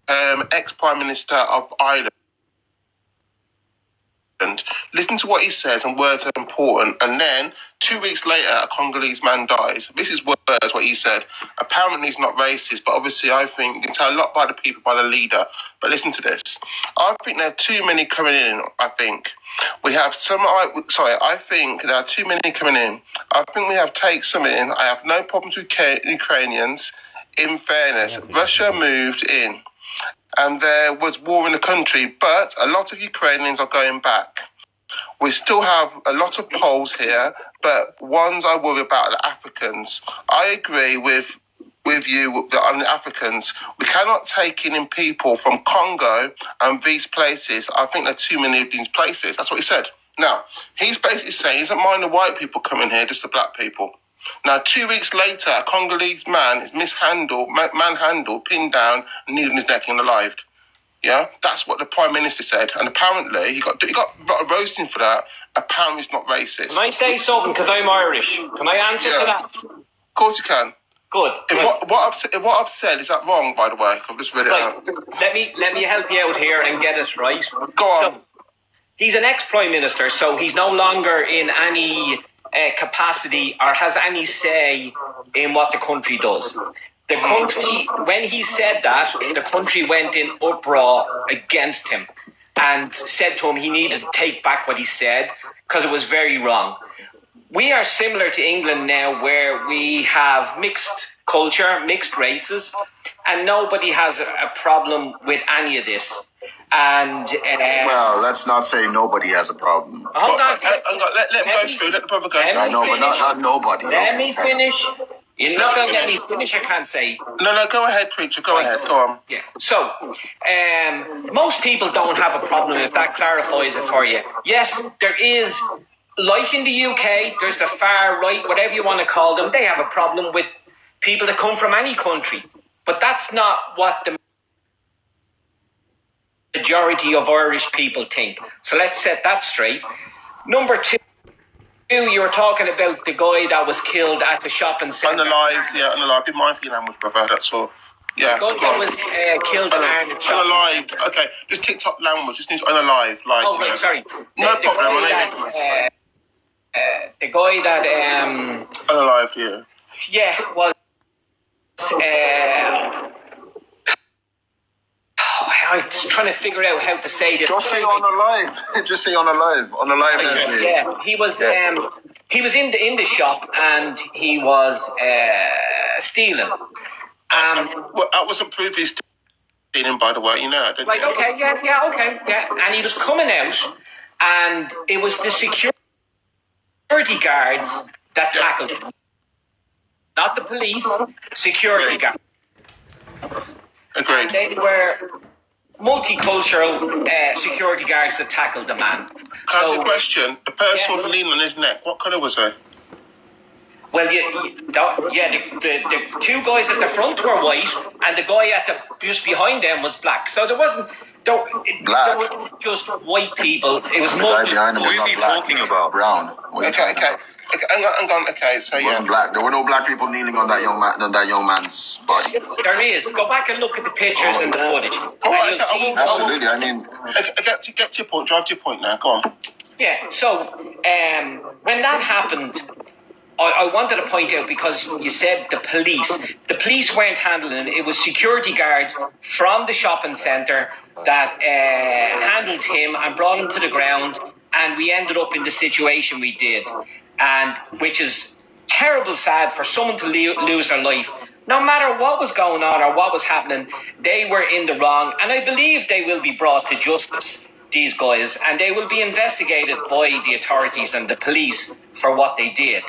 ex-Prime Minister of Ireland. Listen to what he says, and words are important. And then 2 weeks later, a Congolese man dies. This is words, what he said. Apparently, he's not racist, but obviously, I think you can tell a lot by the people, by the leader. But listen to this. I think there are too many coming in. I think we have some. I think there are too many coming in. I think we have take some in. I have no problems with Ukrainians. In fairness, Russia moved in, and there was war in the country, but a lot of Ukrainians are going back. We still have a lot of Poles here, but ones I worry about are the Africans. I agree with you on the Africans. We cannot take in people from Congo and these places. I think there are too many of these places. That's what he said. Now, he's basically saying he doesn't mind the white people coming here, just the black people. Now, 2 weeks later, a Congolese man is manhandled, pinned down, and needle in his neck and alive. Yeah, that's what the Prime Minister said. And apparently, he got roasting for that. Apparently, he's not racist. Can I say something? Because I'm Irish. Can I answer to that? Of course you can. Good. What I've said, is that wrong, by the way? I've just read it out. Let me help you out here and get it right. Go on. So, he's an ex-Prime Minister, so he's no longer in any capacity or has any say in what the country does. The country, when he said that, the country went in uproar against him and said to him he needed to take back what he said because it was very wrong. We are similar to England now, where we have mixed culture, mixed races, and nobody has a problem with any of this. And well, let's not say nobody has a problem. Hold on. Let him go through. Let the brother go. I know, but not nobody. Let me finish. You're not going to let me finish, I can't say. No, go ahead, preacher. Go ahead. Go on. Yeah. So, most people don't have a problem, if that clarifies it for you. Yes, there is, like in the UK, there's the far right, whatever you want to call them, they have a problem with people that come from any country. But that's not what the majority of Irish people think. So let's set that straight. Number two, you were talking about the guy that was killed at the shopping centre. Unalived. Be mindful of your language, brother. That's all. Yeah. The guy that was killed in Ireland. Unalived. Okay. Just TikTok language. Just needs unalived. Like. Oh, right. Sorry. No problem. The guy that unalived. Yeah. Yeah, was. I'm just trying to figure out how to say this. Just say unalive. Just say unalive. Unalive. Yeah, he was. He was in the shop and he was stealing. Well, that wasn't previously stealing, by the way. You know that, didn't you? Okay. Yeah. And he was coming out, and it was the security guards that tackled him, not the police. Security guards. Agreed. And they were multicultural security guards that tackled the man. Can I ask you a question? The person was leaning on his neck. What colour was he? Well, the two guys at the front were white, and the guy just behind them was black. So there wasn't there were just white people. It was multi. Who is he talking about? Brown. Okay. Hang on. Okay, so it wasn't black. There were no black people kneeling on that young man's body. There is. Go back and look at the pictures and the footage. Absolutely. I mean, get to your point. Drive to your point now. Go on. Yeah. So when that happened, I wanted to point out, because you said the police weren't handling it. It was security guards from the shopping centre that handled him and brought him to the ground, and we ended up in the situation we did, and which is terrible sad for someone to lose their life. No matter what was going on or what was happening, they were in the wrong, and I believe they will be brought to justice, these guys, and they will be investigated by the authorities and the police for what they did.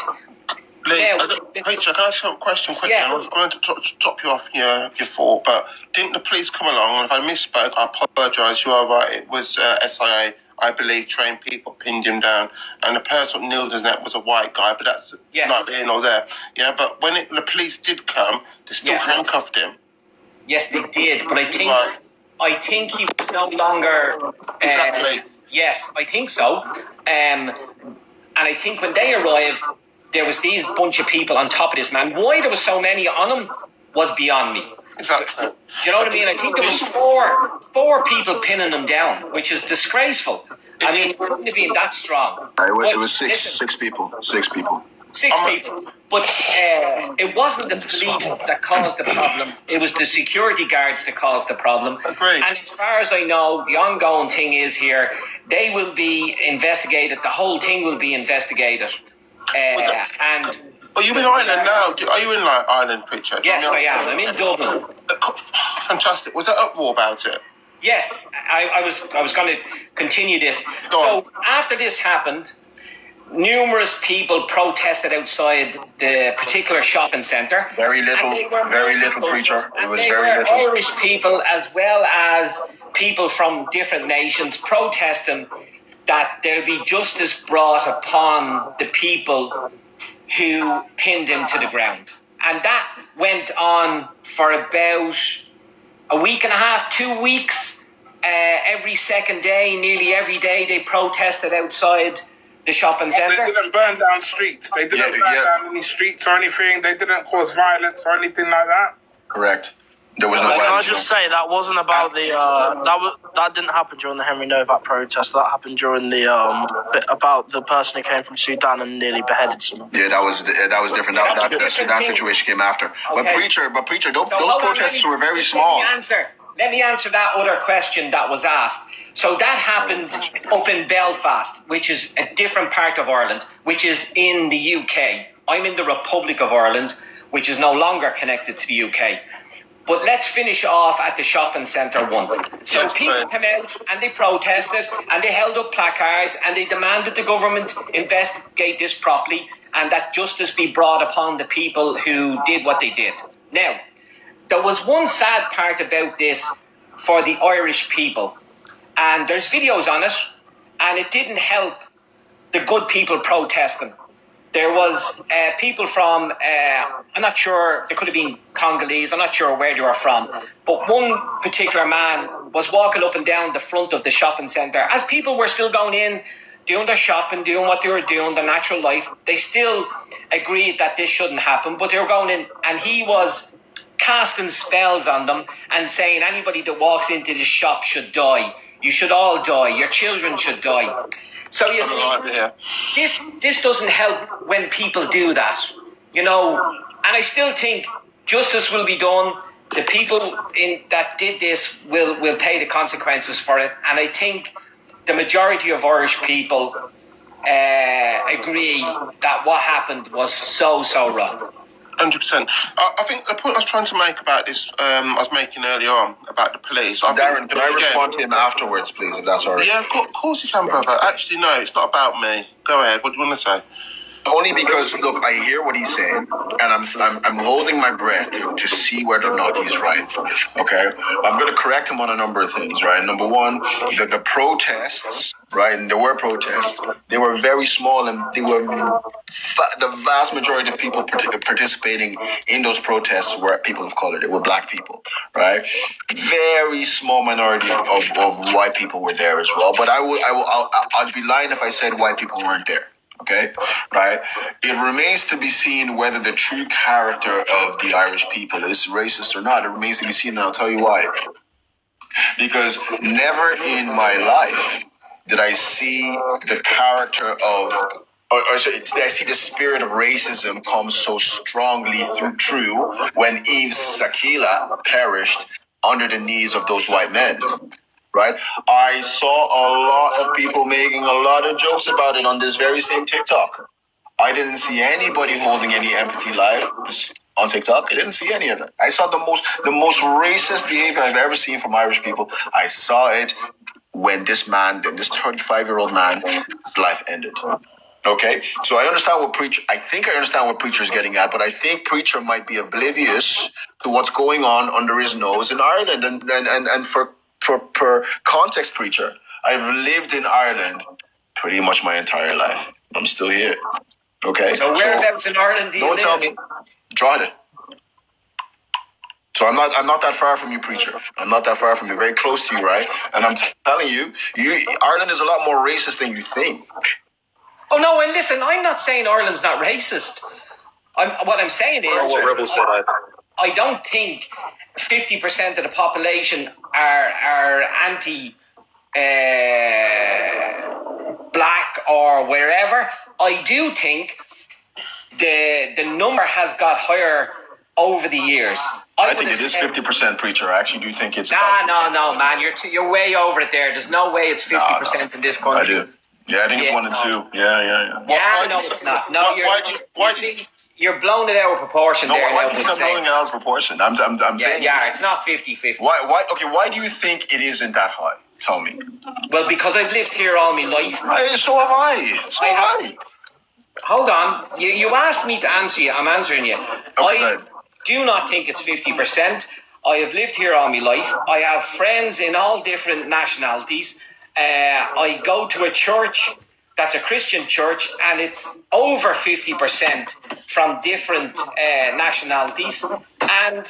Peter, can I ask you a question quickly? Yeah. I wanted to drop you off your thought, but didn't the police come along? And if I misspoke, I apologise. You are right. It was SIA, I believe, trained people pinned him down, and the person that kneeled his neck was a white guy. But that's not here nor there. Yeah, but when the police did come, they still handcuffed him. Yes, they did. But I think he was no longer. Exactly. Yes, I think so. And I think when they arrived, there was these bunch of people on top of this man. Why there was so many on him was beyond me. Exactly. Do you know what I mean? I think there was four people pinning him down, which is disgraceful. I mean, it couldn't have been that strong. It was six. Listen, Six people. Six people. Six people. But it wasn't the police that caused the problem. It was the security guards that caused the problem. Agreed. And as far as I know, the ongoing thing is here, they will be investigated. The whole thing will be investigated. And Are you in Ireland now? Are you in like Ireland, Pritchard? yes, I am. I'm in Dublin. Fantastic. Was there uproar about it? Yes, I was going to continue this. Go on. So after this happened, numerous people protested outside the particular shopping centre. Very little, preacher. It was very were little. Irish people as well as people from different nations protesting that there'll be justice brought upon the people who pinned him to the ground. And that went on for about a week and a half, 2 weeks. Every second day, nearly every day, they protested outside the shopping They centre. didn't burn down streets. They didn't burn down any streets or anything. They didn't cause violence or anything like that. Correct. There was no Can I violence. just say that wasn't about the that didn't happen during the Henry Novak protest. That happened during the about the person who came from Sudan and nearly beheaded someone. Yeah, that was different. That Sudan situation came after. But preacher, those So hold on, protests were very just small. Let me answer that other question that was asked. So that happened up in Belfast, which is a different part of Ireland, which is in the UK. I'm in the Republic of Ireland, which is no longer connected to the UK. But let's finish off at the shopping centre one. So Yes, people right. came out and they protested and they held up placards and they demanded the government investigate this properly and that justice be brought upon the people who did what they did. Now, there was one sad part about this for the Irish people, and there's videos on it, and it didn't help the good people protesting. There was people from, I'm not sure, they could have been Congolese, I'm not sure where they were from, but one particular man was walking up and down the front of the shopping centre. As people were still going in, doing their shopping, doing what they were doing, their natural life, they still agreed that this shouldn't happen, but they were going in, and he was casting spells on them and saying anybody that walks into this shop should die. You should all die. Your children should die. So you see, Yeah. this doesn't help when people do that, you know. And I still think justice will be done. The people that did this will pay the consequences for it. And I think the majority of Irish people agree that what happened was so wrong. 100%. I think the point I was trying to make about this, I was making earlier on about the police. Darren, can I respond to him afterwards, please, if that's all right? Yeah, of course you can, brother. Actually, no, it's not about me. Go ahead. What do you want to say? Only because, look, I hear what he's saying, and I'm holding my breath to see whether or not he's right. Okay, I'm going to correct him on a number of things. Right, number one, the protests, right, and there were protests. They were very small, and they were the vast majority of people participating in those protests were people of color. They were black people, right? Very small minority of white people were there as well. But I'd be lying if I said white people weren't there. Okay, right? It remains to be seen whether the true character of the Irish people is racist or not. It remains to be seen, and I'll tell you why. Because never in my life did I see the character of, did I see the spirit of racism come so strongly true when Eve Sakila perished under the knees of those white men. Right? I saw a lot of people making a lot of jokes about it on this very same TikTok. I didn't see anybody holding any empathy lives on TikTok. I didn't see any of it. I saw the most racist behavior I've ever seen from Irish people. I saw it when this 35-year-old man, his life ended. Okay, so I understand what I think I understand what Preacher is getting at, but I think Preacher might be oblivious to what's going on under his nose in Ireland, and for context, Preacher, I've lived in Ireland pretty much my entire life. I'm still here. Okay. So whereabouts in Ireland do you live? Don't tell me. Drogheda. So I'm not that far from you, Preacher. I'm not that far from you. Very close to you, right? And I'm telling you, Ireland is a lot more racist than you think. Oh no! And listen, I'm not saying Ireland's not racist. What I'm saying is, What Rebel said. I don't think 50% of the population are anti black or wherever. I do think the number has got higher over the years. I think it is 50% preacher. I actually do think it's. No, man. You're way over it there. There's no way it's 50% in this country. I do. Yeah, I think it's 1 and 2. Yeah. No, it's not. No, you're blowing it out of proportion there. Why do you think I'm blowing it out of proportion? I'm saying. Yeah, it's not 50-50. Why? Okay, why do you think it isn't that high? Tell me. Well, because I've lived here all my life. So have I. Hold on. You asked me to answer you. I'm answering you. I do not think it's 50%. I have lived here all my life. I have friends in all different nationalities. I go to a church that's a Christian church, and it's over 50% from different nationalities. And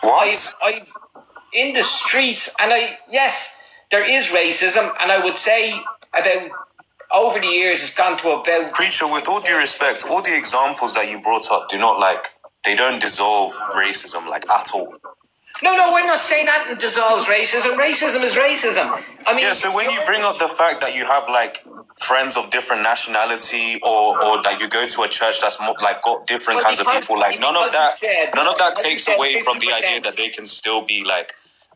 what? I in the streets, and yes, there is racism, and I would say about over the years it's gone to about. Preacher, with all due respect, all the examples that you brought up they don't dissolve racism at all. No, we're not saying that dissolves racism. Racism is racism. I mean, so when you bring up the fact that you have friends of different nationality, or that you go to a church that's got different kinds of people, none of that takes away from the idea that they can still be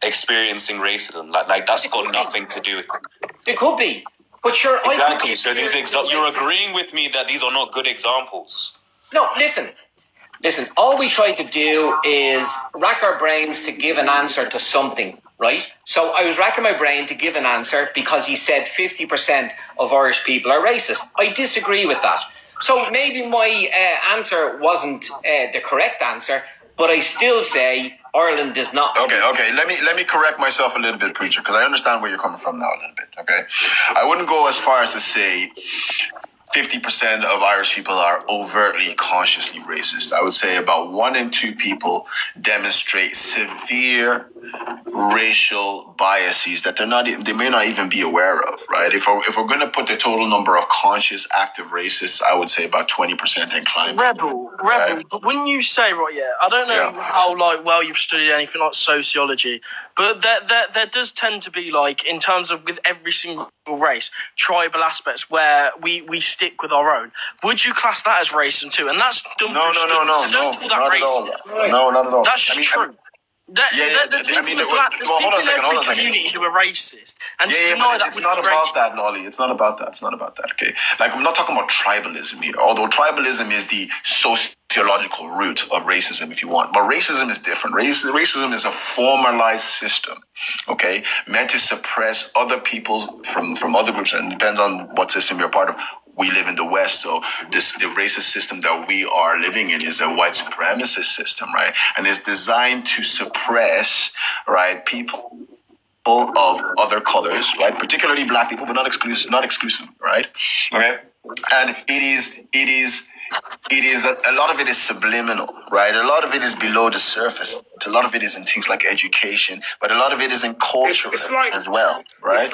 experiencing racism. That's got nothing to do with it. There could be, but sure. Exactly. So you're agreeing with me that these are not good examples. No, listen, all we try to do is rack our brains to give an answer to something, right? So I was racking my brain to give an answer because he said 50% of Irish people are racist. I disagree with that. So maybe my answer wasn't the correct answer, but I still say Ireland is not. Okay. Let me correct myself a little bit, preacher, because I understand where you're coming from now a little bit, okay? I wouldn't go as far as to say 50% of Irish people are overtly, consciously racist. I would say about 1 in 2 people demonstrate severe racial biases that they may not even be aware of, right? If we're going to put the total number of conscious, active racists, I would say about 20% inclined. Rebel. Right? But wouldn't you say, I don't know how well you've studied anything like sociology, but there does tend to be in terms of with every single race, tribal aspects where we stick with our own. Would you class that as racism too? And that's dumb. No, don't call that not racist. at all. No, not at all. That's just true. There's people in every community who are racist, and to deny that it's not about that, Lolly. It's not about that. Okay, I'm not talking about tribalism here. Although tribalism is the sociological root of racism, if you want, but racism is different. Racism is a formalized system, okay, meant to suppress other people's from other groups, and it depends on what system you're part of. We live in the West, so the racist system that we are living in is a white supremacist system, right? And it's designed to suppress, right, people of other colors, right? Particularly black people, but not exclusive, right? Okay, and it is a lot of it is subliminal, right? A lot of it is below the surface. A lot of it is in things like education, but a lot of it is in culture as well, right? It's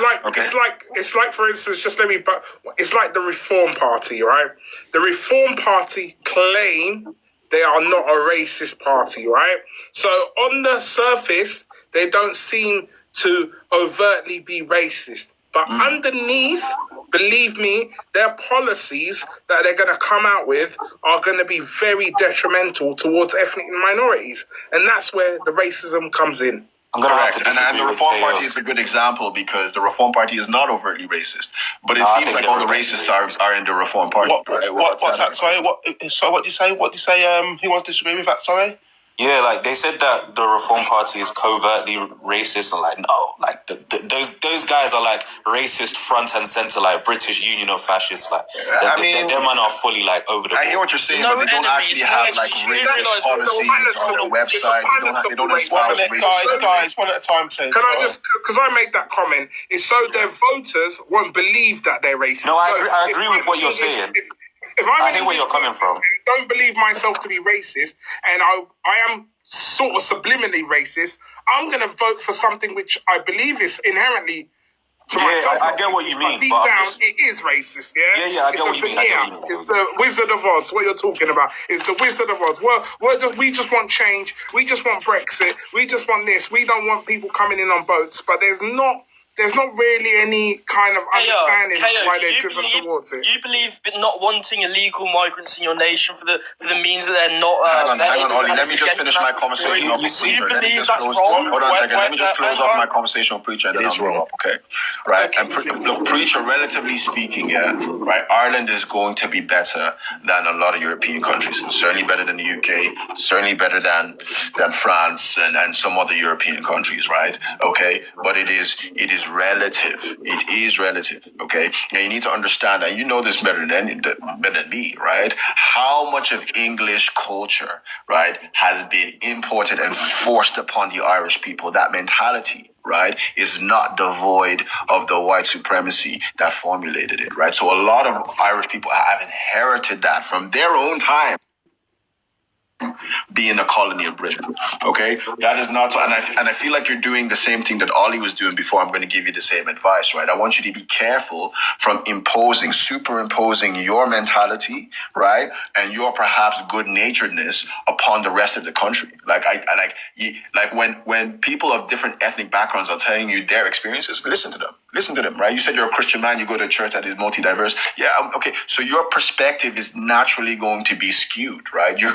like, for instance, it's like the Reform Party, right? The Reform Party claim they are not a racist party, right? So on the surface, they don't seem to overtly be racist. But underneath, believe me, their policies that they're going to come out with are going to be very detrimental towards ethnic minorities. And that's where the racism comes in. Correct. And the Reform Party is a good example because the Reform Party is not overtly racist. But it seems like all the racists are in the Reform Party. What's that? Sorry, what do you say? What do you say? Who wants to disagree with that? Sorry? Yeah, they said that the Reform Party is covertly racist, and those guys are racist front and center, British Union of Fascists. Them men are fully over the board. I hear what you're saying, but they don't actually have racist policies on their website. They don't espouse racism. Guys, one at a time, please. Can I just, because I made that comment, it's so their voters won't believe that they're racist. No, I agree with what you're saying. I think where you're coming from. Don't believe myself to be racist, and I am sort of subliminally racist. I'm going to vote for something which I believe is inherently to Yeah, myself. I get what you mean, Deep but I'm down, just- it is racist, yeah? Yeah, I get what you mean, I get what you mean. It's the Wizard of Oz, what you're talking about. It's the Wizard of Oz. We just want change. We just want Brexit. We just want this. We don't want people coming in on boats. But there's not really any kind of understanding of why they're driven towards it. Do you believe not wanting illegal migrants in your nation for the means that they're not... hang on, Ollie. Let me just finish my conversation off with Preacher. Let me just close. Hold on a second. Let me just close off my conversation with Preacher, and then I'll move up, okay? Right? And look, Preacher, relatively speaking, yeah, right? Ireland is going to be better than a lot of European countries. Certainly better than the UK. Certainly better than France and some other European countries, right? Okay? But it is relative. It is relative, okay? And you need to understand, and you know this better than me, right? How much of English culture, right, has been imported and forced upon the Irish people. That mentality, right, is not devoid of the white supremacy that formulated it, right? So a lot of Irish people have inherited that from their own time, being a colony of Britain, okay? That is not, and I feel like you're doing the same thing that Ollie was doing before. I'm going to give you the same advice, right? I want you to be careful from superimposing your mentality, right, and your perhaps good-naturedness upon the rest of the country. Like when people of different ethnic backgrounds are telling you their experiences, listen to them, right? You said you're a Christian man, you go to a church that is multi-diverse. Yeah, okay. So your perspective is naturally going to be skewed, right? You're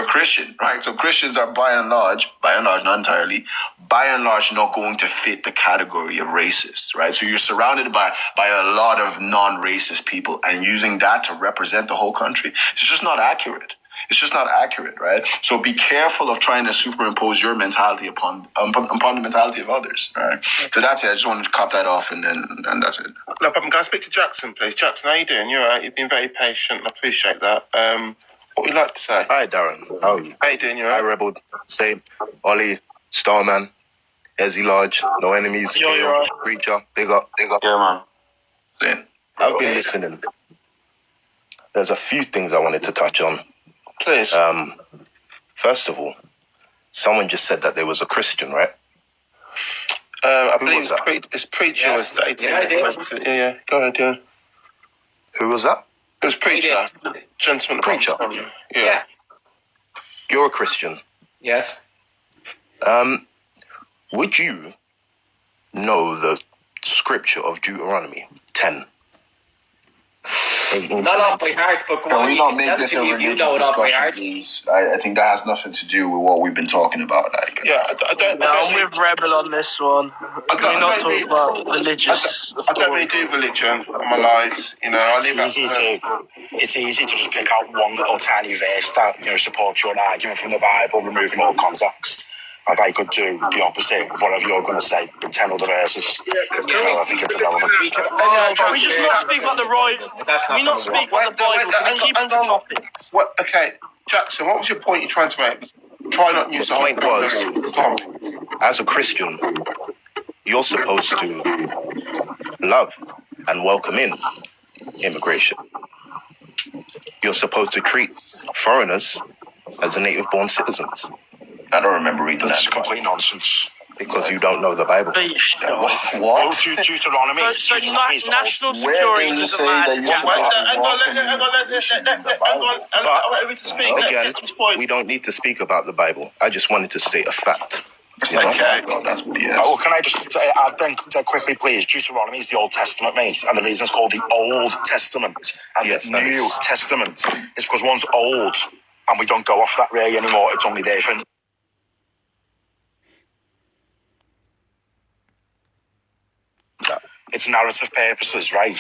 a Christian, right? So Christians are by and large, not entirely, by and large not going to fit the category of racists, right? So you're surrounded by a lot of non-racist people, and using that to represent the whole country, it's just not accurate. It's just not accurate, right? So be careful of trying to superimpose your mentality upon the mentality of others, right? So that's it. I just wanted to cop that off, and that's it. No problem. Can I speak to Jackson, please? Jackson, how you doing? You're right. You've been very patient. I appreciate that. What would you like to say? Hi, Darren. How are you? How you doing? You're Hi, right. Rebel. Same. Ollie, Starman, Ezzy Large, No Enemies, You're right. Preacher, big up. Yeah, man. I've been listening. There's a few things I wanted to touch on. Please. First of all, someone just said that there was a Christian, right? I who believe was that? it's Preacher Yes. was stating. Yeah, I did. Yeah. Go ahead, yeah. Who was that? It was Preacher. did. Gentleman. Preacher. Yeah. You're a Christian. Yes. Would you know the scripture of Deuteronomy 10? Not off by heart, but come Can on. we not make this a you religious know it off by discussion, heart. please? I think that has nothing to do with what we've been talking about. Like, Yeah, I don't. No, I'm with Rebel on this one. Can we not talk about religious I don't really do religion in my lives. You know, I live It's easy to just pick out one little tiny verse that supports your argument from the Bible, removing all context. Like I could do the opposite of whatever you're going to say, but 10 other verses. I think it's irrelevant. Can we just not speak about the right? Can we not speak about the Bible? Can we keep it to topics? What? Okay, Jackson. What was your point you're trying to make? Try not to use the whole point was- Go on. As a Christian, you're supposed to love and welcome in immigration. You're supposed to treat foreigners as native-born citizens. I don't remember reading That's that. complete nonsense. Because you don't know the Bible. What? Deuteronomy. So national Where security does it doesn't say that matter. you're supposed to Hang on, let me to speak. Again, Get to his point. we don't need to speak about the Bible. I just wanted to state a fact. Okay, well, that's BS. Well, can I just add then quickly, please? Deuteronomy is the Old Testament, mate, and the reason it's called the Old Testament and Yes, the that New is. Testament is because one's old and we don't go off that really anymore. It's only there for it's narrative purposes, right?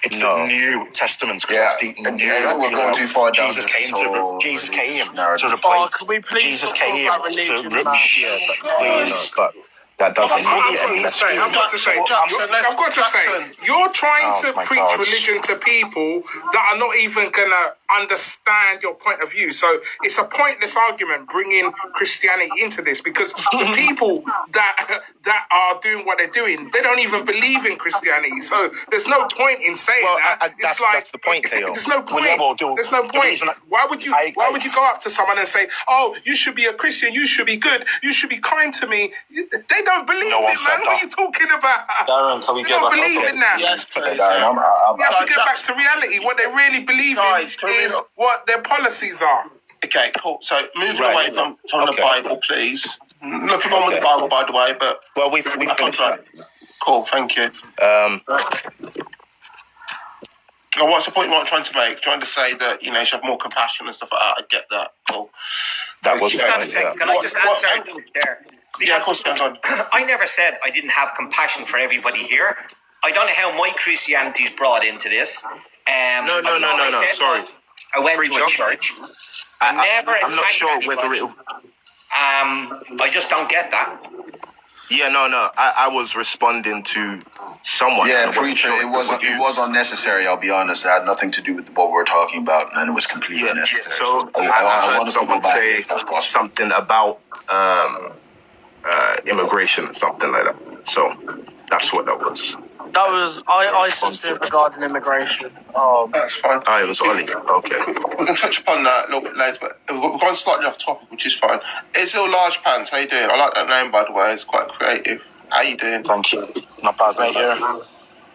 It's No. the New Testament. Yeah, It's the new, yeah, we're going too far down Jesus this came whole to Jesus came narrative. to replace. Oh, can we please Jesus talk came about to religion, rip man? shit. Please. But that doesn't I've got to say, you're trying to my preach God. religion to people that are not even gonna understand your point of view. So it's a pointless argument bringing Christianity into this because the people that that are doing what they're doing, they don't even believe in Christianity. So there's no point in saying that. That's the point, KO. There's no point. Well, There's no point. Why would you go up to someone and say, "Oh, you should be a Christian. You should be good. You should be kind to me"? They don't believe No one it, said man. What are you talking about? Darren, can we They get don't back believe on in that. Yes, please. Darren, We have to get back to reality. What they really believe Guys, in is what their policies are. Okay, cool. So moving Right. away from the Okay. Bible, please. Nothing wrong with the Bible, by the way, but we finished that. Cool, thank you. What's the point you want trying to make? Trying to say that, you should have more compassion and stuff like that. I get that. Cool. That was Okay. the point, yeah. Can I just answer there? Yeah, of course, go on. I never said I didn't have compassion for everybody here. I don't know how my Christianity is brought into this. No. All I said Sorry. was I went to a Preacher. church. I never I'm not attacked sure anybody. whether it. I just don't get that. Yeah, no. I was responding to someone. Yeah, I wasn't preacher, sure it if was you. it was unnecessary. I'll be honest. It had nothing to do with what we're talking about, and it was completely Yeah. unnecessary. So I want heard us to go someone back say if that's possible. something about immigration or something like that. So that's what that was. That was I said something regarding immigration. That's fine. It was Ollie. Okay. We can touch upon that a little bit later, but we're going slightly off topic, which is fine. Izil Large Pants, how you doing? I like that name, by the way. It's quite creative. How you doing? Thank you. Not bad, mate. Yeah.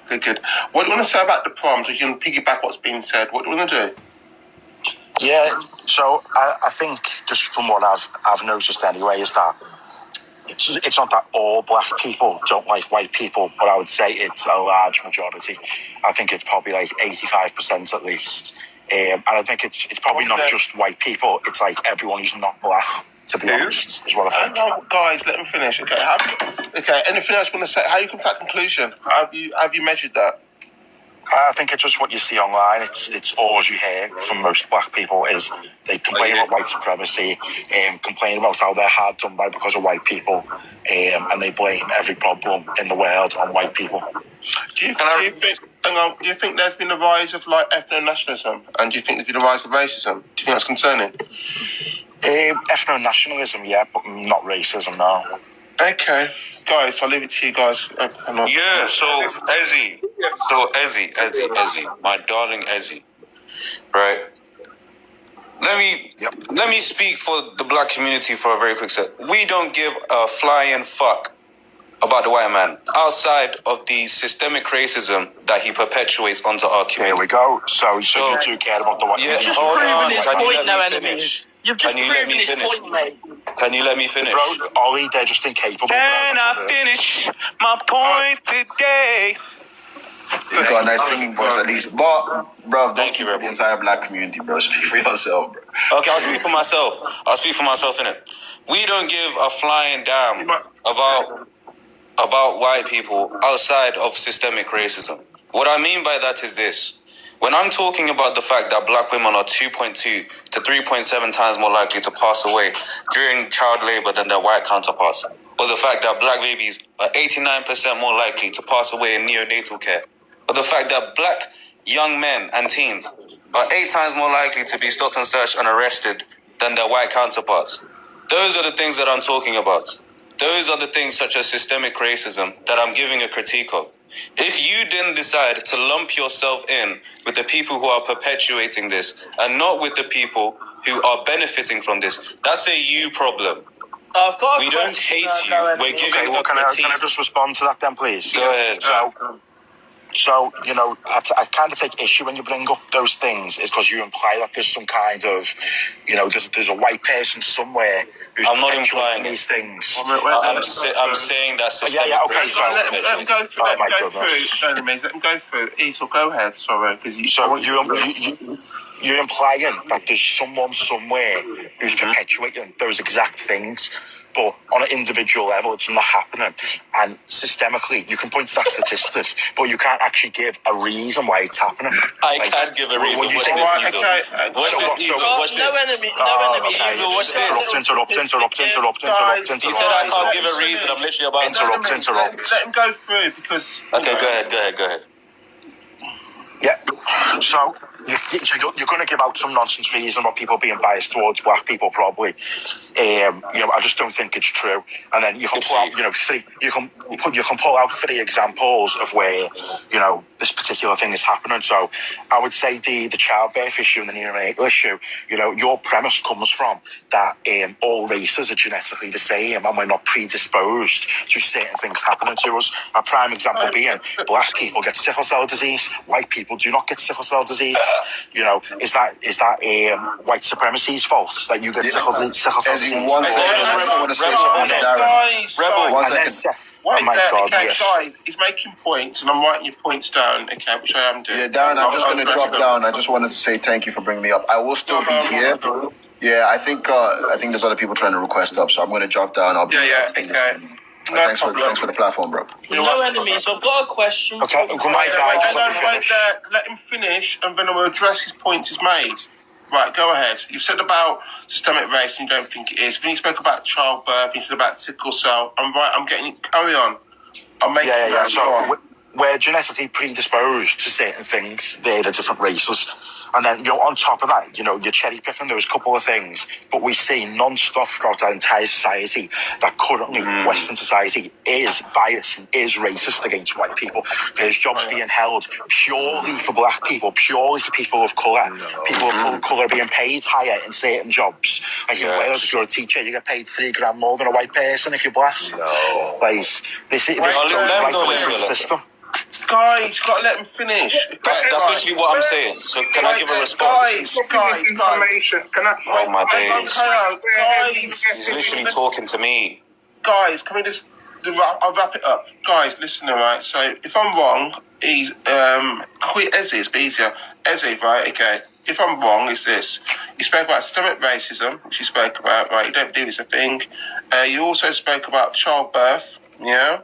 Good. What do you want to say about the proms? We can piggyback what's being said. What do you want to do? Yeah. So I think just from what I've noticed anyway is that it's not that all black people don't like white people, but I would say it's a large majority. I think it's probably like 85% at least. And I think it's probably not just white people. It's like everyone who's not black, to be honest, is what I think. No, guys, let me finish. Okay. Anything else you want to say? How you come to that conclusion? Have you measured that? I think it's just what you see online. It's all you hear from most black people is they complain about white supremacy, complain about how they're hard done by because of white people, and they blame every problem in the world on white people. Do you think there's been a rise of like ethno-nationalism, and do you think there's been a rise of racism? Do you think that's concerning? Ethno-nationalism, yeah, but not racism, no. Okay, guys, I'll leave it to you guys. Yeah, so Ezzy, my darling Ezzy, right? Let me speak for the black community for a very quick sec. We don't give a flying fuck about the white man outside of the systemic racism that he perpetuates onto our community. There we go. So you do care about the white man. Yeah, You've just hold proven on. his Can you point, let no me enemy. finish? You've just Can you let proven me his finish? point, mate. Can you let me finish? Bro, Ollie, they're just incapable. And I finish my point today. You got a nice singing voice at least. But, bro, don't Thank speak you, for the Rebel. entire black community, bro. Speak for yourself, bro. Okay, I'll speak for myself. Innit? We don't give a flying damn about white people outside of systemic racism. What I mean by that is this. When I'm talking about the fact that black women are 2.2 to 3.7 times more likely to pass away during child labor than their white counterparts, or the fact that black babies are 89% more likely to pass away in neonatal care, or the fact that black young men and teens are 8 times more likely to be stopped and searched and arrested than their white counterparts. Those are the things that I'm talking about. Those are the things such as systemic racism that I'm giving a critique of. If you didn't decide to lump yourself in with the people who are perpetuating this and not with the people who are benefiting from this, that's a you problem. I've got a We don't question, hate you. no enemy. We're giving Okay, well, a can critique. I just respond to that then, please? Go ahead. So you know, I kind of take issue when you bring up those things, is because you imply that there's some kind of, you know, there's a white person somewhere who's I'm not perpetuating implying these things. I'm saying that systemic Yeah, okay, racism. so- Let him go through. Oh, Let my him go goodness. through. Enemies. Let him go through. Easel, go ahead. Sorry, because So you're implying that there's someone somewhere who's perpetuating those exact things, but on an individual level, it's not happening. And systemically, you can point to that statistic, but you can't actually give a reason why it's happening. I Like, can't give a reason. what do you Watch think? this, Easel. Okay, Watch so this, what- Easel. No Watch this. enemy. Easel, watch this. Interrupt. He said I can't give a reason. I'm literally about to. Interrupt. Let him go through because. Okay, go ahead. Yeah. So you're going to give out some nonsense reason about people being biased towards black people, probably. I just don't think it's true. And then you can pull out, you can pull out 3 examples of where, this particular thing is happening. So I would say the childbirth issue and the neonatal issue, your premise comes from that all races are genetically the same and we're not predisposed to certain things happening to us. A prime example being black people get sickle cell disease, white people do not get sickle cell disease. Is that white supremacy's fault that you get sickle cell disease? One second, I just want to say something to Darren. Guys, One second. wait Oh my there, God, okay, yes. guys, he's making points, and I'm writing your points down, okay, which I am doing. Yeah, Darren, I'm just going to drop down. I just wanted to say thank you for bringing me up. I will still be here. Yeah, I think there's other people trying to request up, so I'm going to drop down. I'll be okay. Thanks for the platform, bro. No enemies. I've got a question. Okay, good night, guys. Just let me finish. Let him finish, and then we'll address his points he's made. Right, go ahead. You've said about systemic race, and you don't think it is. Then you spoke about childbirth. You said about sickle cell. I'm getting it. Carry on. I'll make Yeah. So we're genetically predisposed to certain things. They're the different races. And then, on top of that, you're cherry picking those couple of things. But we see non-stop throughout our entire society that currently Western society is biased and is racist against white people. There's jobs being held purely for black people, purely for people of colour. People of colour being paid higher in certain jobs. Like in Wales, if you're a teacher, you get paid $3,000 more than a white person if you're black. No. Like, this goes right the way through the system. Guys, you've got to let him finish. That's literally what I'm saying. So can I give a response? Guys. Information. Can I? Oh my days. Guys, He's literally talking to me. Guys, can we just? I'll wrap it up. Guys, listen, all right. So if I'm wrong, he's Eze. It's easier. Eze, right? Okay. If I'm wrong, it's this. You spoke about systemic racism, which you spoke about, right? You don't believe it's a thing. You also spoke about childbirth, yeah,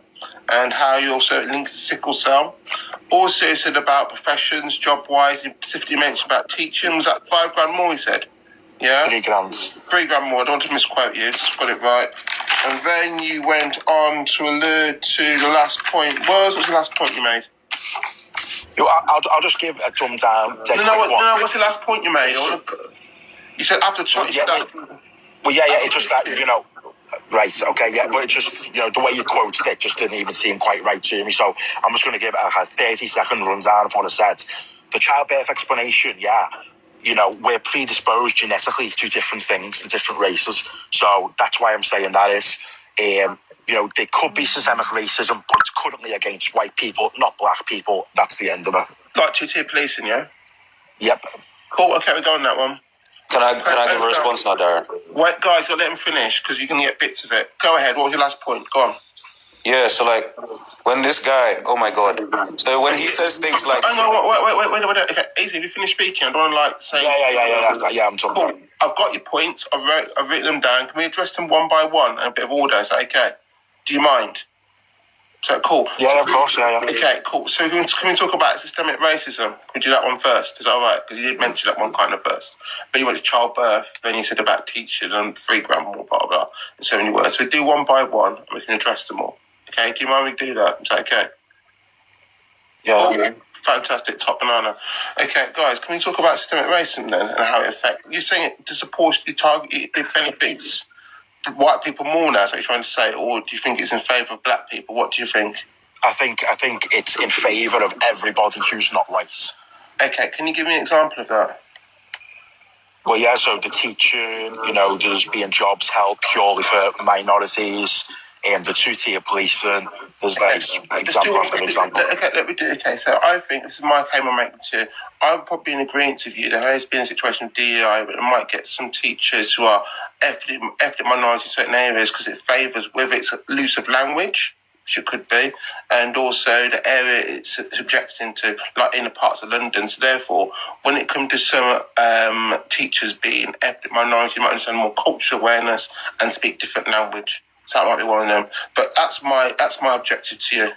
and how you also linked to sickle cell. Also said about professions, job-wise. You specifically mentioned about teaching. Was that $5,000 more? He said, yeah. $3,000. $3,000 more. I don't want to misquote you. Just got it right. And then you went on to allude to the last point. What was the last point you made? I'll just give a thumb down. What's the last point you made? You said after church. It's just that, right, okay, yeah, but it just, the way you quoted it just didn't even seem quite right to me, so I'm just going to give it a 30-second rundown of what I said. The childbirth explanation, we're predisposed genetically to different things, to different races, so that's why I'm saying that is, there could be systemic racism, but it's currently against white people, not black people. That's the end of it. Like two-tier policing, yeah? Yep. Cool, okay, we're going on that one. Can I give a response now, Darren? Wait, guys, you'll let him finish because you can get bits of it. Go ahead. What was your last point? Go on. Yeah, so when this guy, oh my God. So when he says things like... Wait. Okay, easy, if you finish speaking, I don't want to say... Yeah, I'm talking about... I've got your points. I've written them down. Can we address them one by one in a bit of order? Is that okay? Do you mind? Is that cool? Yeah, of course, yeah. Okay, cool. So can we talk about systemic racism? Can we do that one first? Is that all right? Because you did mention that one kind of first. But you went to childbirth, then you said about teaching and $3,000 more, blah, blah, in so many words. So we do one by one, and we can address them all. Okay, do you mind we do that? Is that okay? Yeah. Oh, fantastic, top banana. Okay, guys, can we talk about systemic racism then, and how it affects... You're saying it disproportionately it benefits white people more now, is what you're trying to say, or do you think it's in favour of black people? What do you think? I think it's in favour of everybody who's not white. Okay, can you give me an example of that? Well, yeah, so the teaching, there's being jobs held purely for minorities, and the two-tier policing, there's example after example. Okay, let me do it. Okay, so I think, this is my claim I'm making too, I'm probably in agreement with you. There has been a situation with DEI, but it might get some teachers who are ethnic minorities in certain areas because it favours, whether it's use of language, which it could be, and also the area it's subjected into, like in the parts of London. So therefore, when it comes to some teachers being ethnic minority, you might understand more cultural awareness and speak different language. So that might be one of them. But that's my objective to you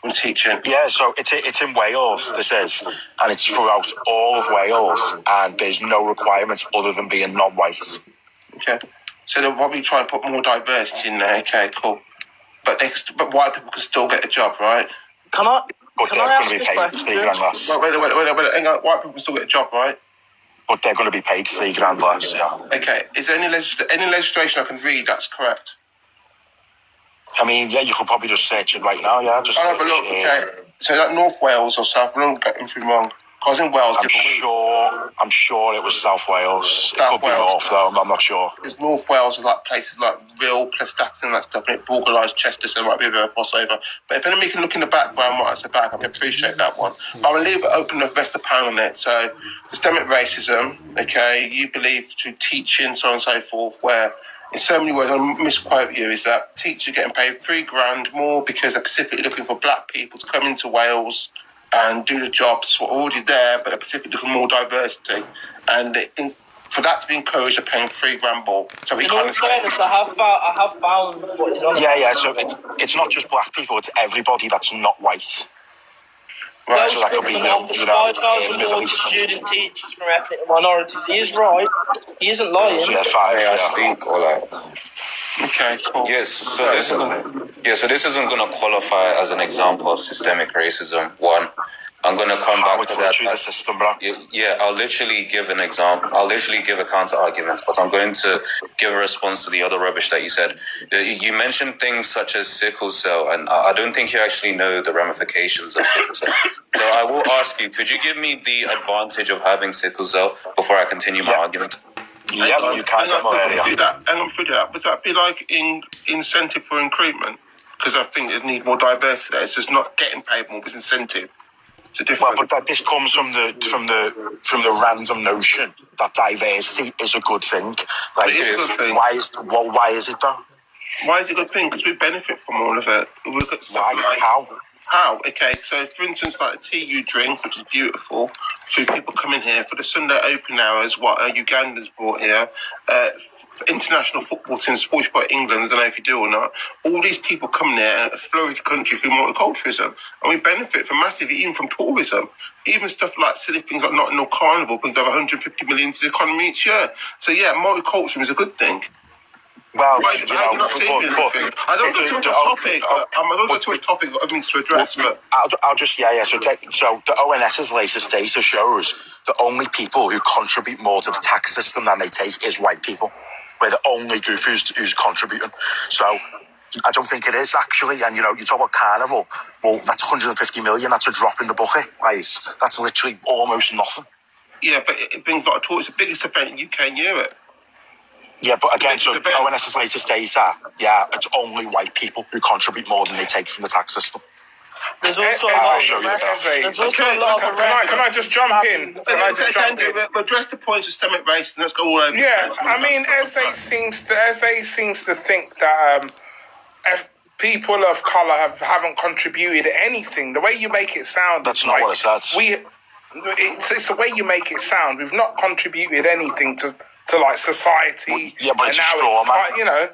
when teaching. Yeah, so it's in Wales, this is, and it's throughout all of Wales, and there's no requirements other than being non-white. Okay. So they'll probably try and put more diversity in there. Okay, cool. But white people can still get a job, right? Can I but Can they're I going to be ask a paid question? 3 grand less. Wait. Hang on. White people still get a job, right? But they're going to be paid 3 grand less, yeah. Okay. Is there any legislation I can read that's correct? I mean, yeah, you could probably just search it right now, yeah. Just I'll have a look. Okay. So that North Wales or South, I'm getting anything wrong. Because in Wales, I'm sure it was South Wales. It could be Wales. North, though. I'm not sure. Because North Wales is like places like Rhyl, Prestatyn, and that stuff, and it Borgalised Chester, so there might be a bit of a crossover. But if anybody can look in the background what that's about, I can appreciate that one. But I will leave it open the rest of the panel on it. So, systemic racism, okay, you believe through teaching, so on and so forth, where in so many words, I'll misquote you, is that teachers are getting paid 3 grand more because they're specifically looking for black people to come into Wales and do the jobs were already there, but they're specifically looking for more diversity. And for that to be encouraged, they're paying 3 grand more. So In all fairness, I have found what is on. Yeah. So it's not just black people; it's everybody that's not white. Right, so that could be, There's 5,000 more to student teachers from ethnic minorities. He is right. He isn't lying. Yeah, 5. May I speak or like? Okay, cool. Yes. So this isn't going to qualify as an example of systemic racism. One, I'm going to come back to that. The system, bro. Yeah, I'll literally give an example. I'll literally give a counter argument, but I'm going to give a response to the other rubbish that you said. You mentioned things such as sickle cell, and I don't think you actually know the ramifications of sickle cell. So I will ask you, could you give me the advantage of having sickle cell before I continue my argument? Yeah, you can't get more area. Would that be like incentive for recruitment? Because I think it need more diversity. It's just not getting paid more, it's incentive. Well, but this comes from the random notion that diversity is a good thing. Like, it is a good thing. Why is it though? Why is it a good thing? Because we benefit from all of it. We look at stuff like how? Okay, so for instance, like the tea you drink, which is beautiful, through people coming here for the Sunday open hours, what Uganda's brought here, for international football teams, sports by England, I don't know if you do or not, all these people come there and flourish the country through multiculturalism. And we benefit from massively, even from tourism. Even stuff like silly things like Nottingham Carnival brings over 150 million to the economy each year. So yeah, multiculturalism is a good thing. Well, I don't go too much off topic, but I'm going to go too much topic, I've been to address, but... I'll just, so the ONS's latest data shows the only people who contribute more to the tax system than they take is white people. We're the only group who's contributing. So I don't think it is, actually. And, you talk about Carnival, well, that's 150 million, that's a drop in the bucket. Like, that's literally almost nothing. Yeah, but it brings a lot of tourists. It's the biggest event in UK and Europe. Yeah, but again, so ONS's latest data, it's only white people who contribute more than they take from the tax system. There's also a lot of Can I just jump in? Address the points of systemic racism. Let's go all over. Yeah, I mean, Eze seems to think that people of colour haven't contributed anything. The way you make it sound, that's not what it says. It's the way you make it sound. We've not contributed anything to like society. Yeah, but it's a straw man.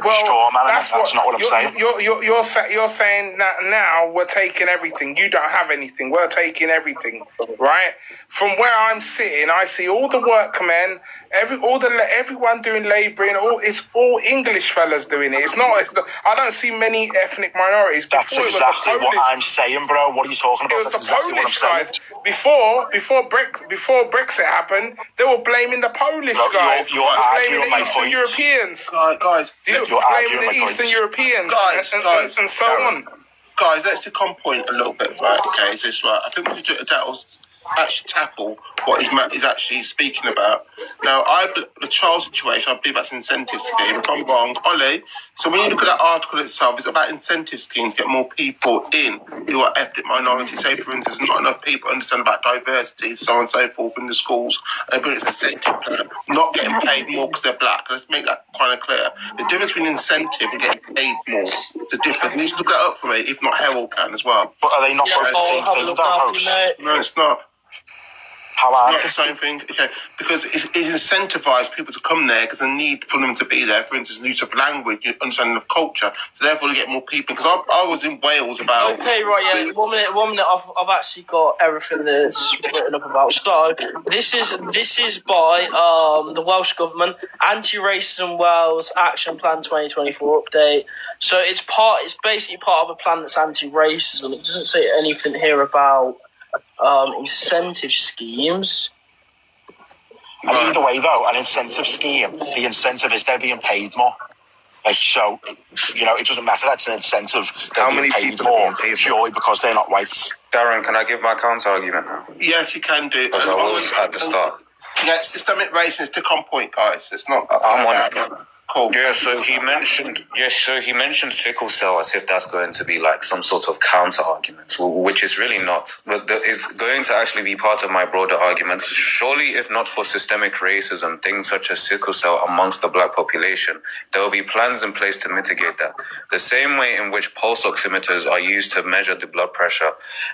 Well, straw man, that's not what I'm saying. You're saying that now we're taking everything. You don't have anything. We're taking everything, right? From where I'm sitting, I see all the workmen, everyone doing labouring. It's all English fellas doing it. I don't see many ethnic minorities. That's exactly what I'm saying, bro. What are you talking about? It was the Polish guys. Before Brexit happened, they were blaming the Polish guys. You're arguing blaming the my Eastern point. Europeans. Guys, you're blaming the Eastern Europeans and so on. Guys, let's take on point a little bit, right? Okay, is this right? I think we should actually tackle what he's actually speaking about. Now, the child situation, I believe that's an incentive scheme. If I'm wrong, Ollie, so when you look at that article itself, it's about incentive schemes to get more people in who are ethnic minorities. Say, for instance, not enough people understand about diversity, so on and so forth in the schools. And it's an incentive plan, not getting paid more because they're black. Let's make that kind of clear. The difference between incentive and getting paid more, the difference. You need to look that up for me, if not Harold can as well. But are they not both the same thing, though, host? No, it's not. How hard? Not the same thing, okay? Because it incentivizes people to come there because the need for them to be there. For instance, use of language, understanding of culture. So therefore, they get more people. Because I was in Wales about. Okay, right, yeah. 1 minute. I've actually got everything that's written up about. So this is by the Welsh government, Anti-Racism Wales Action Plan 2024 update. So it's basically part of a plan that's anti-racism. It doesn't say anything here about incentive schemes. And either way, though, an incentive scheme, the incentive is they're being paid more. Like, so, it doesn't matter. That's an incentive. They're being paid more purely because they're not white. Darren, can I give my counter argument now? Yes, you can do. Because I was at the start. Yeah, systemic racism is stick on point, guys. It's not. I'm on it. Cool. Yeah, so he mentioned sickle cell as if that's going to be like some sort of counter argument, which is really not. But it's going to actually be part of my broader argument. Surely, if not for systemic racism, things such as sickle cell amongst the black population, there will be plans in place to mitigate that. The same way in which pulse oximeters are used to measure the blood pressure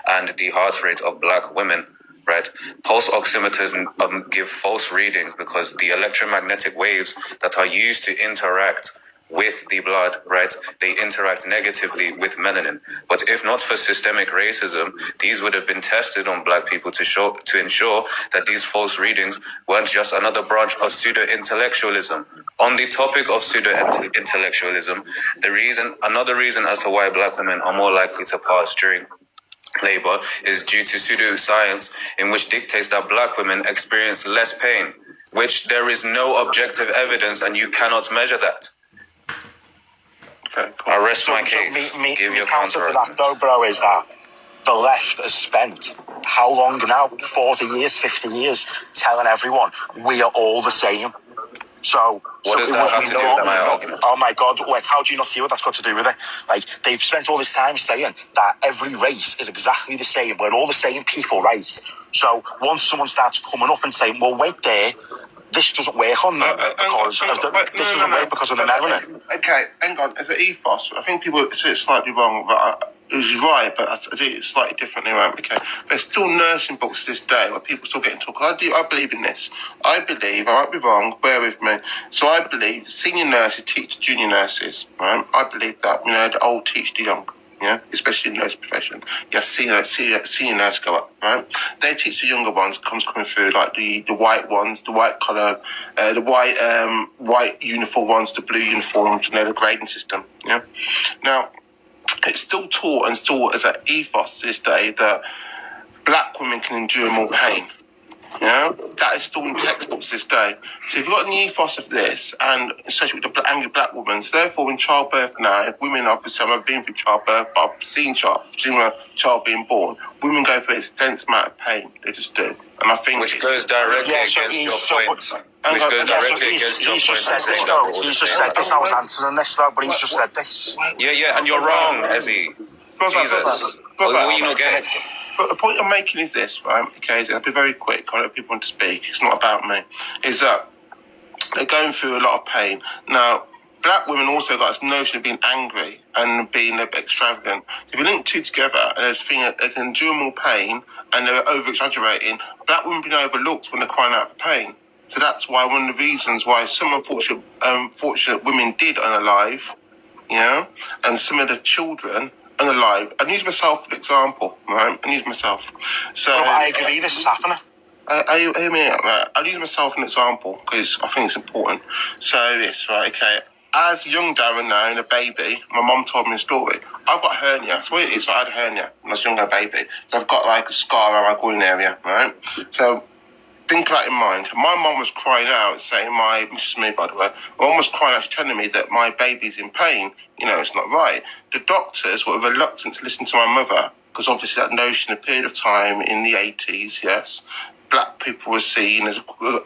and the heart rate of black women. Right, pulse oximeters give false readings because the electromagnetic waves that are used to interact with the blood, right, they interact negatively with melanin. But if not for systemic racism, these would have been tested on black people to ensure that these false readings weren't just another branch of pseudo-intellectualism. On the topic of pseudo-intellectualism, another reason as to why black women are more likely to pass during labor is due to pseudoscience, in which dictates that black women experience less pain, which there is no objective evidence and you cannot measure that. Okay, cool. I rest my case. Give your counter to that, though, bro, is that the left has spent how long now? 40 years, 50 years telling everyone we are all the same. So what does that have to do with my argument? Oh my God, like, how do you not see what that's got to do with it? Like, they've spent all this time saying that every race is exactly the same. We're all the same people, right? So once someone starts coming up and saying, well, wait there, this doesn't work on them because of the melanin. Okay, hang on. As an ethos, I think people say it's slightly wrong, but it was right, but I do it slightly differently, right? Okay, there's still nursing books to this day where people still get into talk. I believe in this. I believe, I might be wrong, bear with me. So I believe senior nurses teach junior nurses, right? I believe that, the old teach the young. Yeah, especially in the nurse profession, you have senior nurse go up, right? They teach the younger ones coming through, like the white ones, the white collar, the white uniform ones, the blue uniforms, the grading system. Yeah. Now, it's still taught and still as an ethos this day that black women can endure more pain. That is still in textbooks this day. So if you've got an ethos of this, and especially with the angry black women, so therefore in childbirth now, if women, obviously I've been through childbirth, but I've seen a child being born, women go through an intense amount of pain. They just do. And I think... Which goes directly against your point. Which goes directly against your point. He's just said this, I was answering this though, but he's just said this. Yeah, and you're wrong, Ezzy. Jesus. What are you not getting? But the point I'm making is this, right? Okay, I'll be very quick. I don't know if people want to speak. It's not about me. Is that they're going through a lot of pain. Now, black women also got this notion of being angry and being a bit extravagant. So if you link two together and there's a thing that they can endure more pain and they're over-exaggerating, black women being overlooked when they're crying out for pain. So that's why one of the reasons why some unfortunate women did unalive, and some of the children unalive. I use myself for example, right? So I agree, this is happening. Hear me out, right? I'll use myself as an example because I think it's important. So it's right, okay. As young Darren now and a baby, my mum told me a story. I've got a hernia. That's what it is. So I had a hernia when I was a younger baby. So I've got like a scar around my groin area, right? So think that in mind. My mum was crying out, saying this is me by the way, my mum was crying out, telling me that my baby's in pain. It's not right. The doctors were reluctant to listen to my mother because obviously that notion, a period of time in the 80s, yes, black people were seen as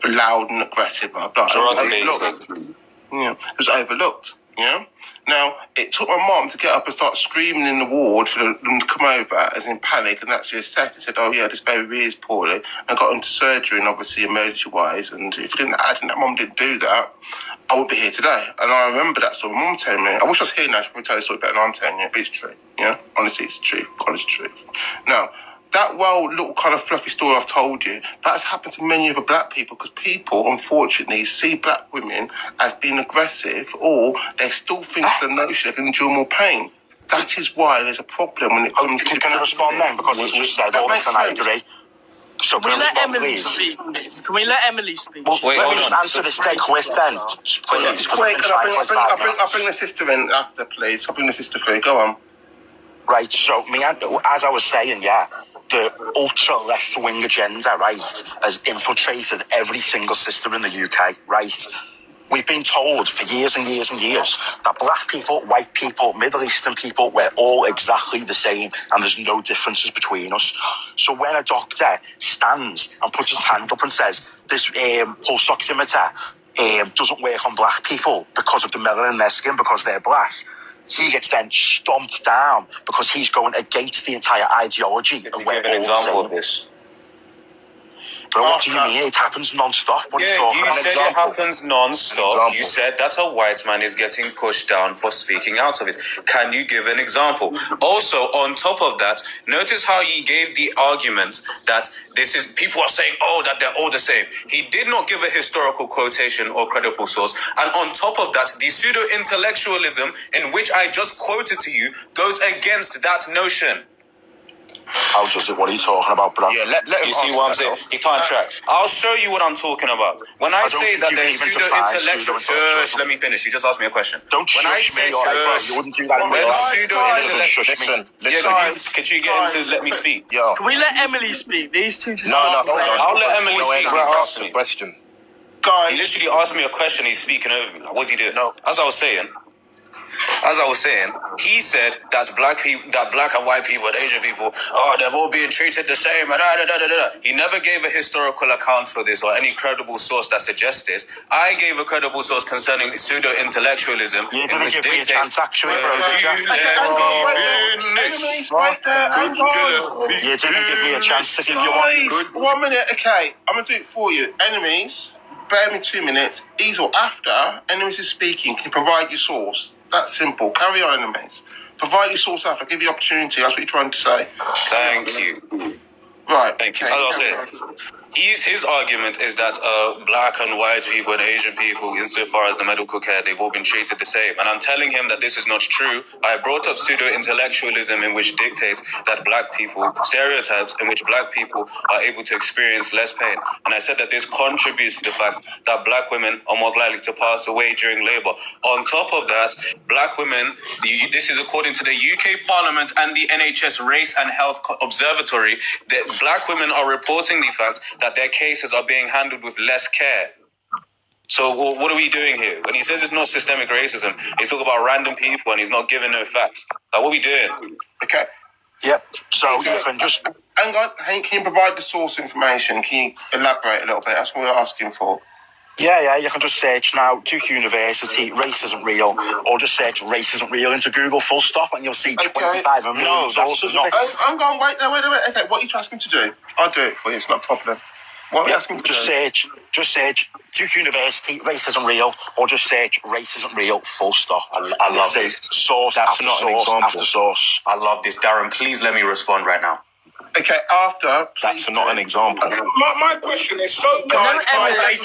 loud and aggressive, blah, blah. It was overlooked, Now, it took my mom to get up and start screaming in the ward for them to come over, as in panic, and actually assessed and said, oh yeah, this baby really is poorly, and got into surgery, and obviously emergency-wise, and if that mom didn't do that, I wouldn't be here today. And I remember that story my mom telling me. I wish I was here now, she would tell the story better than I'm telling you, but it's true, Honestly, it's true, honest truth. Now, that little kind of fluffy story I've told you, that's happened to many other black people because people, unfortunately, see black women as being aggressive or they still think the notion they can endure more pain. That is why there's a problem when it comes to... Can I respond then? Because you just said all this and I agree. So Can we can I let respond, Emily please? speak, please? Can we let Emily speak? Well, Wait, let me hold just on. answer this dead quick then. Please, It's because quick, I've been and trying for like 5 minutes. I'll bring the sister in after, please. I'll bring the sister through. Go on. Right, so as I was saying, yeah, the ultra left-wing agenda, right, has infiltrated every single system in the UK, right? We've been told for years and years and years that black people, white people, Middle Eastern people, we're all exactly the same and there's no differences between us. So when a doctor stands and puts his hand up and says this pulse oximeter doesn't work on black people because of the melanin in their skin, because they're black, he gets then stomped down because he's going against the entire ideology Can of you where give an all the example same. of this? But what do you mean? It happens non-stop. What are you Yeah, talking you about? said it happens non-stop. Example. You said that a white man is getting pushed down for speaking out of it. Can you give an example? Also, on top of that, notice how he gave the argument that people are saying, that they're all the same. He did not give a historical quotation or credible source. And on top of that, the pseudo-intellectualism in which I just quoted to you goes against that notion. How does it? What are you talking about, bro? Yeah, let him You see answer what I'm that, saying? though. He can't track. I'll show you what I'm talking about. When I don't say think that you there's can even define pseudo-intellectual... pseudo-intellectual. Shush, let me finish. You just asked me a question. Don't When I shush say me, all right, bro? shush... You wouldn't do that in When real life. pseudo-intellectual... Listen. Could you get him to let me speak? Yo. Can we let Emily speak? These two just No, aren't hold on. playing. I'll let Emily No, speak Emily, right ask after the me. question. He Guys, literally asked me a question. He's speaking over me. Like, what's he doing? No. As I was saying, he said that black and white people and Asian people, they've all been treated the same. He never gave a historical account for this or any credible source that suggests this. I gave a credible source concerning pseudo-intellectualism. You didn't give me a chance, actually, bro. Would you let me enemies, finish? wait there. Hang Could you on. let me You didn't give me a chance to give you one. Guys, 1 minute. Okay, I'm going to do it for you. Enemies, bear me 2 minutes. Easel, after enemies is speaking, can you provide your source? That's simple. Carry on, enemies. Provide your source after. I'll give you opportunity. That's what you're trying to say. Thank you. Right. Thank you. okay. As I was saying, his argument is that black and white people and Asian people, insofar as the medical care, they've all been treated the same. And I'm telling him that this is not true. I brought up pseudo-intellectualism in which dictates that black people, stereotypes in which black people are able to experience less pain. And I said that this contributes to the fact that black women are more likely to pass away during labor. On top of that, black women, this is according to the UK Parliament and the NHS Race and Health Observatory, that black women are reporting the fact that their cases are being handled with less care. So what are we doing here? When he says it's not systemic racism, he's talking about random people and he's not giving no facts. Like, what are we doing? Okay. Yep. So you can just... Hang on. Can you provide the source information? Can you elaborate a little bit? That's what we're asking for. Yeah, you can just search now, Duke University, race isn't real, or just search race isn't real into Google full stop and you'll see 25 million sources of this. I'm going, wait. Okay, what are you asking me to do? I'll do it for you, it's not a problem. What are you asking me to do? Just search Duke University, race isn't real, or just search race isn't real, full stop. I love this. Source That's after not an source example. after source. I love this. Darren, please let me respond right now. Okay, after. That's not an example. My question is so Guys, Let's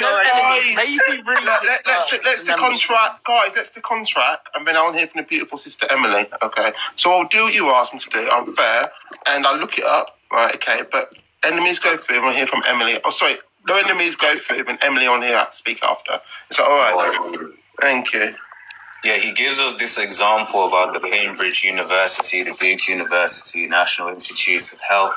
the contract, and then I'll hear from the beautiful sister Emily. Okay, so I'll do what you asked me to do. I'm fair, and I'll look it up. Right, okay, but enemies go through, and we'll hear from Emily. Oh, sorry, no enemies go through, and Emily on here speak after. Is that all right? Thank you. Yeah, he gives us this example about the Cambridge University, the Duke University, National Institutes of Health,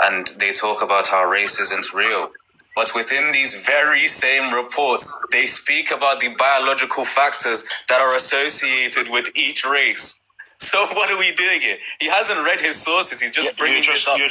and they talk about how race isn't real. But within these very same reports, they speak about the biological factors that are associated with each race. So what are we doing here? He hasn't read his sources. He's just bringing this up now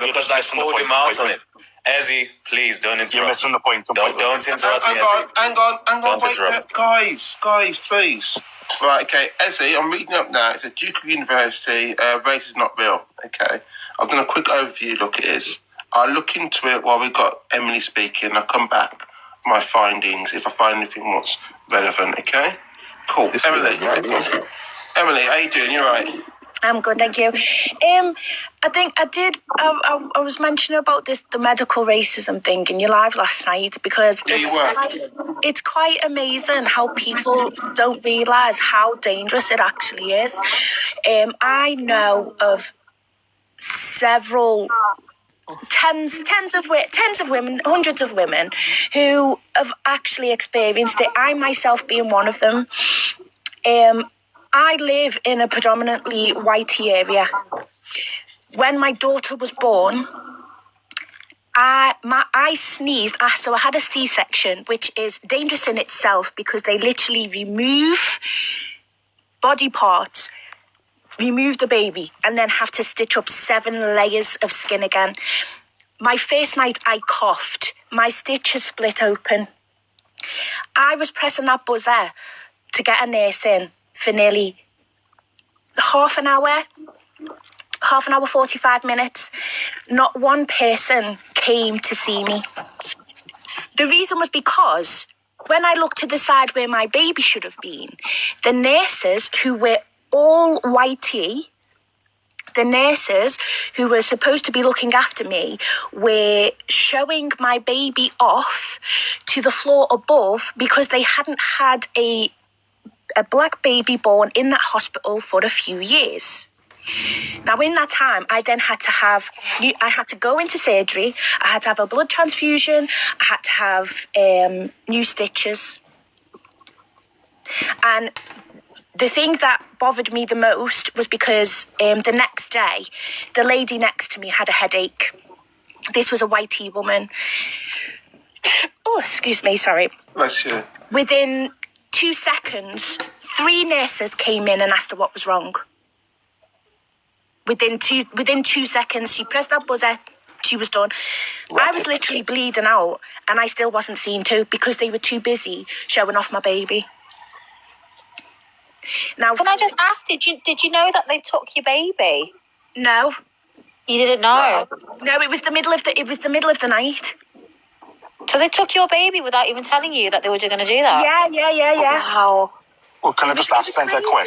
because I called him out on it. Ezzy, please don't interrupt. You're missing the point. Don't interrupt me, Ezzy. Hang on. Don't Wait, interrupt. guys, please. Right, okay, Ezzy, I'm reading up now. It's a Duke University. Race is not real. Okay, I've done a quick overview. Look, it is. I'll look into it while we've got Emily speaking. I'll come back with my findings if I find anything what's relevant. Okay, cool. Emily, how you doing? You right? I'm good, thank you. I think I was mentioning about the medical racism thing in your live last night because it's quite amazing how people don't realise how dangerous it actually is. I know of several tens of women, hundreds of women who have actually experienced it. I myself being one of them. I live in a predominantly whitey area. When my daughter was born, I sneezed. So I had a C-section, which is dangerous in itself because they literally remove body parts, remove the baby, and then have to stitch up 7 layers of skin again. My first night, I coughed. My stitches split open. I was pressing that buzzer to get a nurse in for nearly half an hour, 45 minutes. Not one person came to see me. The reason was because when I looked to the side where my baby should have been, the nurses who were all whitey, the nurses who were supposed to be looking after me were showing my baby off to the floor above because they hadn't had a black baby born in that hospital for a few years. Now, in that time, I then had to go into surgery. I had to have a blood transfusion. I had to have new stitches. And the thing that bothered me the most was because the next day, the lady next to me had a headache. This was a whitey woman. Oh, excuse me, sorry. Bless you. Within 2 seconds, 3 nurses came in and asked her what was wrong. Within two seconds, she pressed that buzzer, she was done. I was literally bleeding out and I still wasn't seen to because they were too busy showing off my baby. Now, can I just ask, did you know that they took your baby? No. You didn't know? No, it was the middle of the night. So they took your baby without even telling you that they were going to do that? Yeah. Wow. Well, can I just ask then, quick?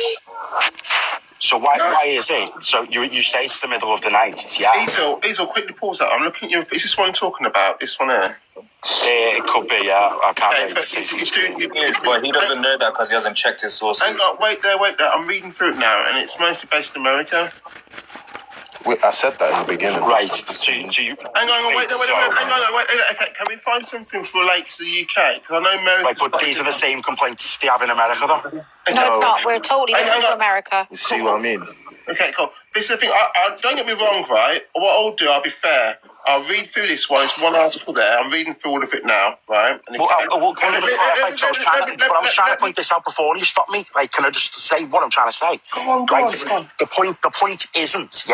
So why is it? So you say it's the middle of the night, yeah? Easel, quickly pause that. I'm looking at you. Is this what I'm talking about? This one here? It could be, yeah. I can't really see. But he doesn't know that because he hasn't checked his sources. Hang on, wait there. I'm reading through it now, and it's mostly based in America. I said that in the beginning. Right. So you. Hang on, wait. Okay, can we find something that relates to the UK? Because I know America. Right, but these are the same complaints they have in America, though. No, it's not. We're totally different from America. You see what I mean? Okay, cool. This is the thing. I don't get me wrong, right? What I'll do, I'll be fair. I'll read through this one. It's one article there. I'm reading through all of it now, right? And can I just clarify? I was trying to point this out before you stopped me. Like, can I just say what I'm trying to say? Go on. The point isn't,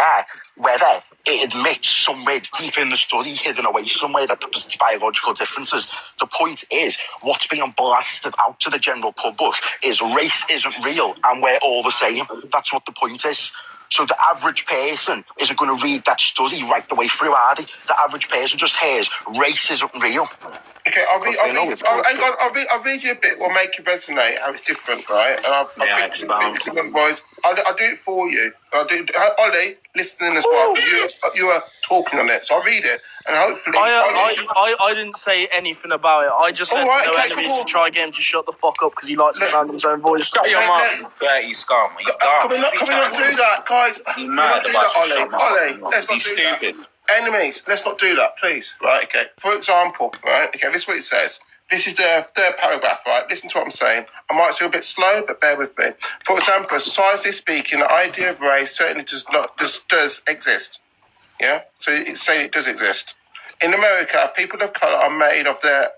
whether it admits somewhere deep in the study, hidden away somewhere, that there's biological differences. The point is, what's being blasted out to the general public is race isn't real and we're all the same. That's what the point is. So the average person isn't going to read that study right the way through, are they? The average person just hears race isn't real. Okay, I'll read you a bit. Will make you resonate how it's different, right? And I'll do it for you. I'll do Ollie listening as well. You are talking on it, so I'll read it and hopefully. I didn't say anything about it. I just said to no enemies to try and get him to shut the fuck up because he likes to sound his own voice. Shut your mouth, dirty scum. Can we not do that, guys? He's mad about Ollie, let's not do stupid. That. Enemies, let's not do that, please. Right, okay. For example, right, okay, this is what it says. This is the third paragraph, right? Listen to what I'm saying. I might feel a bit slow, but bear with me. For example, societally speaking, the idea of race certainly does exist. Yeah? So it's saying it does exist. In America, people of colour are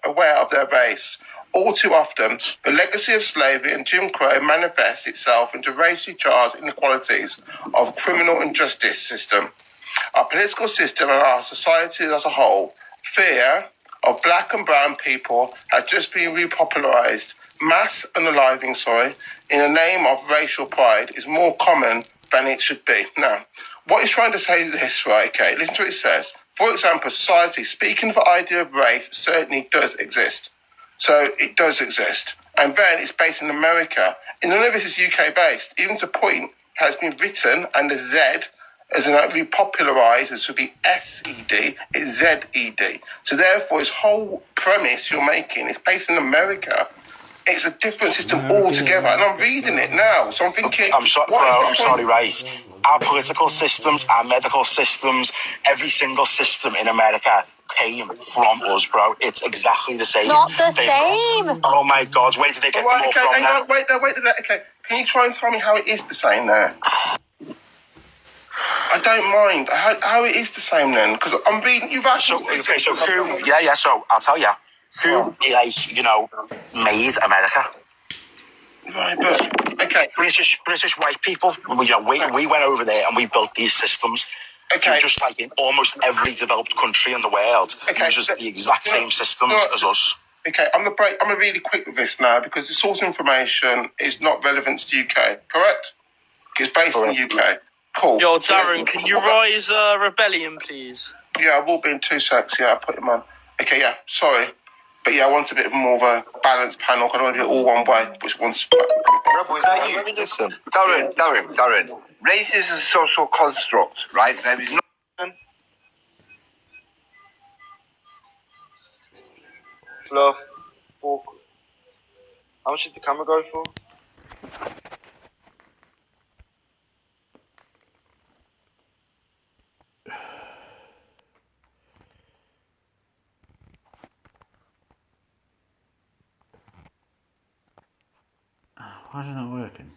aware of their race. All too often, the legacy of slavery and Jim Crow manifests itself into racially charged inequalities of criminal and justice system. Our political system and our society as a whole, fear of black and brown people has just been repopularized. Mass unaliving, in the name of racial pride is more common than it should be. Now, what he's trying to say is this, right? Okay, listen to what it says. For example, society, speaking of the idea of race, certainly does exist. So it does exist. And then it's based in America. And none of this is UK based, even to the point has been written, and the Z as in repopularised, it should be SED, it's ZED. So therefore, this whole premise you're making is based in America. It's a different system altogether, and I'm reading it now, so I'm thinking. I'm sorry, bro. I'm sorry, right? Our political systems, our medical systems, every single system in America came from us, bro. It's exactly the same. Not the same. Oh my God, where did they get them all from? Hang on, wait there. Okay, can you try and tell me how it is the same there? I don't mind how it is the same then, because I'm reading. You've asked. So who? Yeah. So I'll tell you. Who, made America? Right, but okay. British white people. We went over there and we built these systems. Okay. Just like in almost every developed country in the world, uses the exact same systems as us. Okay, I'm gonna be really quick with this now because the source information is not relevant to the UK. Correct? It's based in the UK. Cool. Yo, Darren, can you rise rebellion, please? Yeah, I will be in 2 secs. Yeah, I'll put him on. Okay, yeah, sorry. But yeah, I want a bit more of a balanced panel. I don't want to do it all one way, which one's... Rebel, is that you? Listen. Darren. Race is a social construct, right? There is no... Fluff. Fork. How much did the camera go for? Why is it not working?